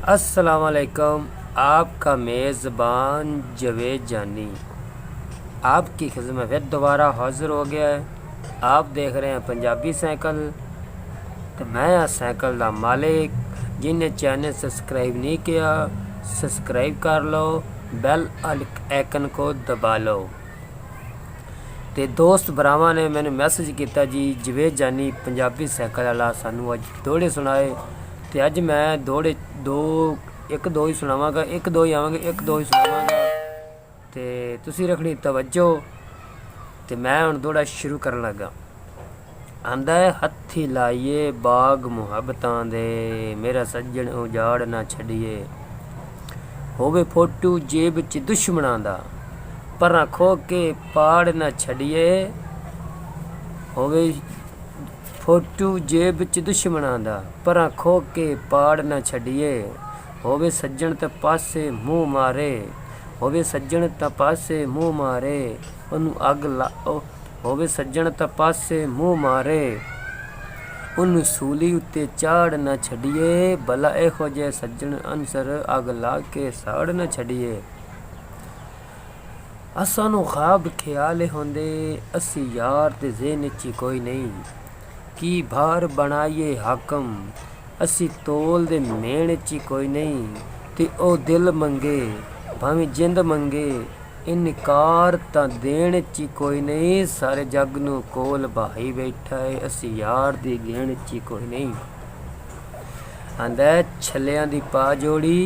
अस्सलामुअलैकुम। आपका मेज़बान जवेद जानी आपकी खिदमत में दोबारा हाज़िर हो गया है। आप देख रहे हैं पंजाबी साइकिल। तो मैं साइकिल का मालिक, जिन्हें चैनल सब्सक्राइब नहीं किया सब्सक्राइब कर लो, बेल आइकन को दबा लो। तो दोस्त भरावां ने मैंने मैसेज किया जी जवेद जानी पंजाबी साइकिल वाला सानू अज दौड़े सुनाए। तो अज मैं दौड़े एक दो ही सुनावांगा, एक दो ही आवांगे, एक दो ही सुनावांगा। तो तुसी रखनी तवज्जो। तो मैं हुण दौड़ा शुरू करन लगा। आंदा है हत्थी लाइए बाग मुहब्बतां दे, मेरा सज्जन उजाड़ ना छड़िए। होवे फोटू जेब च दुश्मनां दा, परां खो के पाड़ ना छड़िए। होवे फोटू जेब च दुश्मनां दा, परां खो के पाड़ ना छड़िए। होवे सज्जन ते पासे मुँह मारे, होवे सज्जन ते पासे मुँह मारे, ओनू अग ला होवे सज्जन ते पासे मुँह मारे, ओनू सूली उत्ते चाड़ ना छड़िए। भला इहो जे सज्जन अंसर अग ला के साड़ ना छड़िए। असानू ख्वाब ख्याल होंदे, असी यार ते ज़हन च कोई नहीं। की भार बनाइए हाकम, असी तोल दे मेण च कोई नहीं। ते ओ दिल मंगे भावें जिंद मंगे, इनकार तां देण च कोई नहीं। सारे जग नू कोल भाई बैठा है, असी यार दी गेण च कोई नहीं। आंदा छलियां दी पा जोड़ी,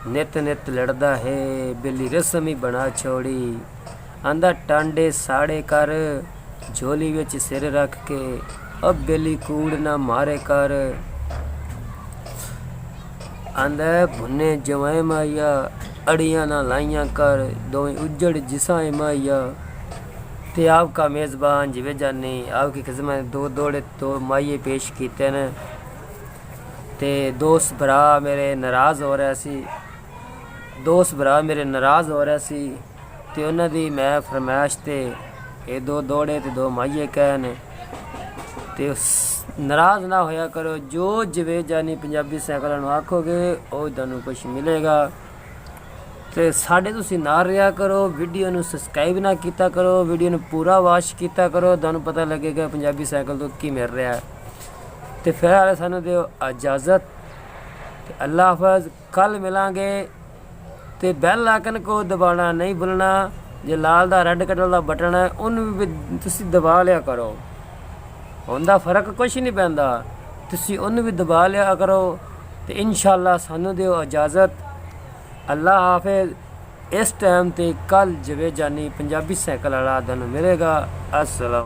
नित नित लड़दा है, बिल्ली रस्म ही बना छोड़ी। आंदा टांडे साड़े कर, झोली विच सिर रख के, अब बिल्ली कूड़ ना मारे कर। आंदा भुन्ने जवाए माइया, अड़ियाँ ना लाइया कर, दोवें उजड़ जिसाए माइया। ते आपका मेज़बान जवेद जानी आपकी खिदमत दो दौड़े तो माइये पेश किए ने। ते दोस्त भरा मेरे नाराज़ हो रहा सी, दोस्त भरा मेरे नाराज़ हो रहा सी। ते उन्हां दी मैं फरमाइश ते ये दो दौड़े ते दो माइये कहन। ते नाराज़ ना होया करो। जो जवेद जानी पंजाबी साइकिल नूं आखोगे वो तुहानूं कुछ मिलेगा। ते साडे तुसीं नाल रहा करो, वीडियो नूं सबसक्राइब ना कीता करो, वीडियो नूं पूरा वाच कीता करो, तुहानूं पता लगेगा पंजाबी साइकिल तो की मिल रहा है। तो फिलहाल सानू दिओ इजाज़त। अल्लाह हाफ़िज़। कल मिलांगे। तो बैल आइकन को दबाना नहीं भूलना। जो लाल दा रेड कलर का बटन है उन्होंने भी तुसी दबा लिया करो, होंदा फर्क कुछ नहीं पैंदा। तुसी उन्होंने भी दबा लिया करो। तो इंशाअल्लाह सानू दिओ इजाज़त। अल्लाह हाफ़िज़। इस टाइम ते कल जवेद जानी पंजाबी साइकिल वाला तुहानूं मिलेगा। अस्सलाम।